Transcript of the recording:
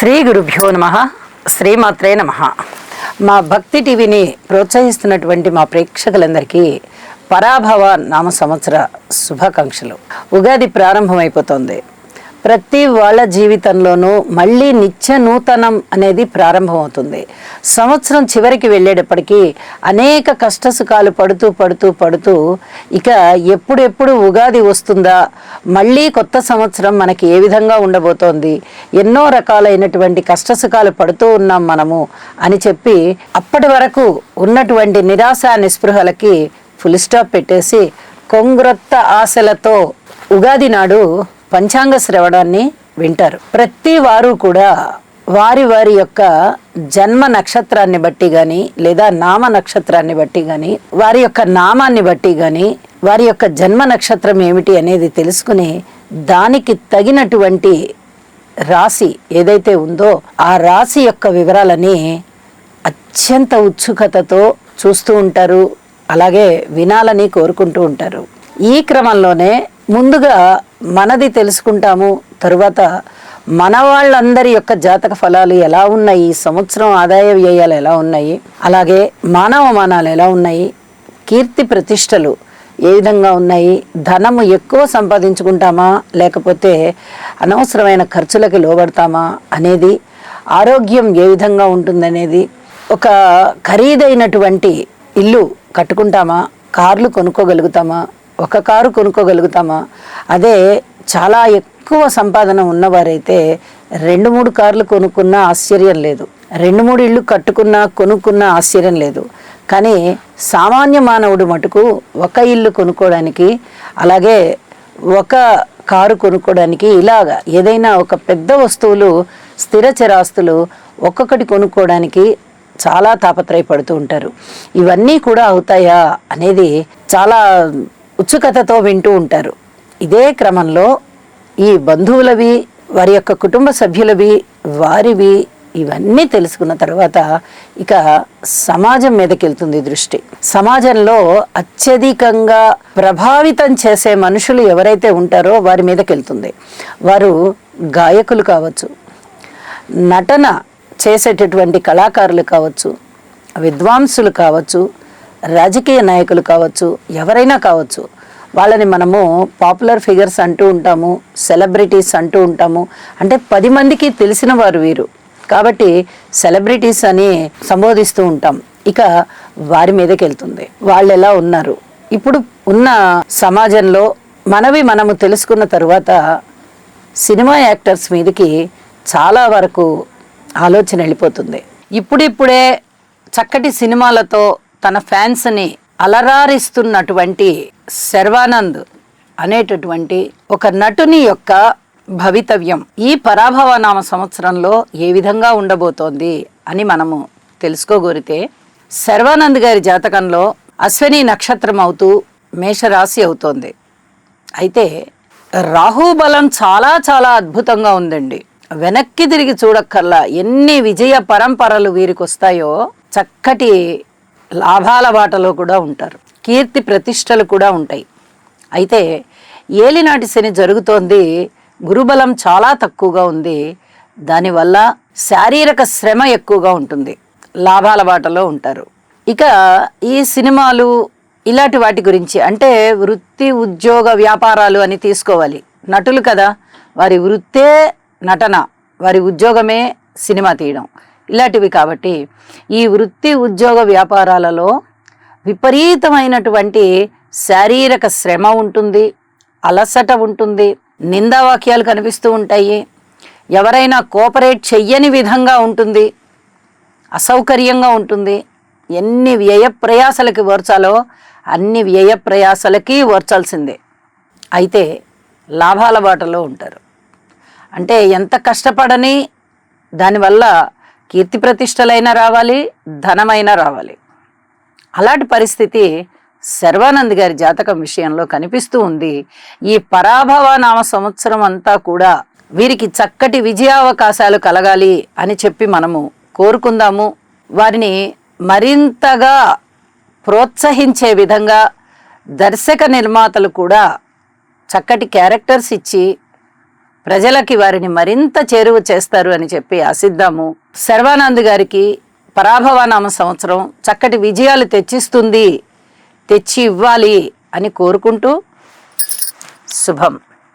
శ్రీ గురుభ్యో నమః. శ్రీమాత్రే నమః. మా భక్తి టీవీని ప్రోత్సహిస్తున్నటువంటి మా ప్రేక్షకులందరికీ పరాభవ నామ సంవత్సర శుభాకాంక్షలు. ఉగాది ప్రారంభమైపోతుంది. ప్రతి వాళ్ళ జీవితంలోనూ మళ్ళీ నిత్య నూతనం అనేది ప్రారంభమవుతుంది. సంవత్సరం చివరికి వెళ్ళేటప్పటికీ అనేక కష్టసుఖాలు పడుతూ ఇక ఎప్పుడెప్పుడు ఉగాది వస్తుందా, మళ్ళీ కొత్త సంవత్సరం మనకి ఏ విధంగా ఉండబోతోంది, ఎన్నో రకాలైనటువంటి కష్టసుఖాలు పడుతూ ఉన్నాం మనము అని చెప్పి అప్పటి వరకు ఉన్నటువంటి నిరాశ నిస్పృహలకి ఫుల్ స్టాప్ పెట్టేసి కొంగ్రొత్త ఆశలతో ఉగాది నాడు పంచాంగ శ్రవణాన్ని వింటారు. ప్రతి వారు కూడా వారి వారి యొక్క జన్మ నక్షత్రాన్ని బట్టి కానీ లేదా నామ నక్షత్రాన్ని బట్టి కానీ వారి యొక్క నామాన్ని బట్టి కానీ వారి యొక్క జన్మ నక్షత్రం ఏమిటి అనేది తెలుసుకుని దానికి తగినటువంటి రాశి ఏదైతే ఉందో ఆ రాశి యొక్క వివరాలని అత్యంత ఉత్సుకతతో చూస్తూ ఉంటారు, అలాగే వినాలని కోరుకుంటూ ఉంటారు. ఈ క్రమంలోనే ముందుగా మనది తెలుసుకుంటాము. తరువాత మన వాళ్ళందరి యొక్క జాతక ఫలాలు ఎలా ఉన్నాయి, ఈ సంవత్సరం ఆదాయ వ్యయాలు ఎలా ఉన్నాయి, అలాగే మానవ మానాలు ఎలా ఉన్నాయి, కీర్తి ప్రతిష్టలు ఏ విధంగా ఉన్నాయి, ధనము ఎక్కువ సంపాదించుకుంటామా లేకపోతే అనవసరమైన ఖర్చులకి లోబడతామా అనేది, ఆరోగ్యం ఏ విధంగా ఉంటుందనేది, ఒక ఖరీదైనటువంటి ఇల్లు కట్టుకుంటామా, కార్లు కొనుక్కోగలుగుతామా, ఒక కారు కొనుక్కోగలుగుతామా, అదే చాలా ఎక్కువ సంపాదన ఉన్నవారైతే 2-3 కార్లు కొనుక్కున్నా ఆశ్చర్యం లేదు, 2-3 ఇళ్ళు కొనుక్కున్నా ఆశ్చర్యం లేదు. కానీ సామాన్య మానవుడు మటుకు ఒక ఇల్లు కొనుక్కోవడానికి, అలాగే ఒక కారు కొనుక్కోవడానికి, ఇలాగా ఏదైనా ఒక పెద్ద వస్తువులు స్థిర చరాస్తులు ఒక్కొక్కటి కొనుక్కోవడానికి చాలా తాపత్రయపడుతూ ఉంటారు. ఇవన్నీ కూడా అవుతాయా అనేది చాలా ఉత్సుకతతో వింటూ ఉంటారు. ఇదే క్రమంలో ఈ బంధువులవి, వారి యొక్క కుటుంబ సభ్యులవి, వారివి ఇవన్నీ తెలుసుకున్న తర్వాత ఇక సమాజం మీదకి వెళ్తుంది దృష్టి. సమాజంలో అత్యధికంగా ప్రభావితం చేసే మనుషులు ఎవరైతే ఉంటారో వారి మీదకి వెళ్తుంది. వారు గాయకులు కావచ్చు, నటన చేసేటటువంటి కళాకారులు కావచ్చు, విద్వాంసులు కావచ్చు, రాజకీయ నాయకులు కావచ్చు, ఎవరైనా కావచ్చు. వాళ్ళని మనము పాపులర్ ఫిగర్స్ అంటూ ఉంటాము, సెలబ్రిటీస్ అంటూ ఉంటాము. అంటే 10 మందికి తెలిసిన వారు వీరు కాబట్టి సెలబ్రిటీస్ అని సంబోధిస్తూ ఉంటాం. ఇక వారి మీదకి వెళ్తుంది. వాళ్ళు ఎలా ఉన్నారు, ఇప్పుడు ఉన్న సమాజంలో మనము తెలుసుకున్న తరువాత సినిమా యాక్టర్స్ మీదకి చాలా వరకు ఆలోచన వెళ్ళిపోతుంది. ఇప్పుడిప్పుడే చక్కటి సినిమాలతో తన ఫ్యాన్స్ని అలరారిస్తున్నటువంటి శర్వానంద్ అనేటటువంటి ఒక నటుని యొక్క భవితవ్యం ఈ పరాభవ నామ సంవత్సరంలో ఏ విధంగా ఉండబోతోంది అని మనము తెలుసుకోగోరితే, శర్వానంద్ గారి జాతకంలో అశ్విని నక్షత్రం అవుతూ మేషరాశి అవుతోంది. అయితే రాహుబలం చాలా చాలా అద్భుతంగా ఉందండి. వెనక్కి తిరిగి చూడక్కర్లా, ఎన్ని విజయ పరంపరలు వీరికి వస్తాయో. చక్కటి లాభాల బాటలో కూడా ఉంటారు, కీర్తి ప్రతిష్టలు కూడా ఉంటాయి. అయితే ఏలినాటి శని జరుగుతోంది, గురుబలం చాలా తక్కువగా ఉంది. దానివల్ల శారీరక శ్రమ ఎక్కువగా ఉంటుంది, లాభాల బాటలో ఉంటారు. ఇక ఈ సినిమాలు ఇలాంటి వాటి గురించి అంటే వృత్తి ఉద్యోగ వ్యాపారాలు అని తీసుకోవాలి. నటులు కదా, వారి వృత్తే నటన, వారి ఉద్యోగమే సినిమా తీయడం ఇలాంటివి. కాబట్టి ఈ వృత్తి ఉద్యోగ వ్యాపారాలలో విపరీతమైనటువంటి శారీరక శ్రమ ఉంటుంది, అలసట ఉంటుంది, నిందావాక్యాలు కనిపిస్తూ ఉంటాయి. ఎవరైనా కోఆపరేట్ చెయ్యని విధంగా ఉంటుంది, అసౌకర్యంగా ఉంటుంది. ఎన్ని వ్యయ ప్రయాసలకి ఓర్చాలో అన్ని వ్యయ ప్రయాసలకి ఓర్చాల్సిందే. అయితే లాభాల బాటలో ఉంటారు. అంటే ఎంత కష్టపడని దానివల్ల కీర్తి ప్రతిష్టలైనా రావాలి, ధనమైనా రావాలి. అలాంటి పరిస్థితి శర్వానంద్ గారి జాతకం విషయంలో కనిపిస్తూ ఉంది. ఈ పరాభవ నామ సంవత్సరం అంతా కూడా వీరికి చక్కటి విజయావకాశాలు కలగాలి అని చెప్పి మనము కోరుకుందాము. వారిని మరింతగా ప్రోత్సహించే విధంగా దర్శక నిర్మాతలు కూడా చక్కటి క్యారెక్టర్స్ ఇచ్చి ప్రజలకి వారిని మరింత చేరువ చేస్తారు అని చెప్పి ఆశిద్దాము. శర్వానంద్ గారికి పరాభవనామ సంవత్సరం చక్కటి విజయాలు తెచ్చి ఇవ్వాలి అని కోరుకుంటూ శుభం.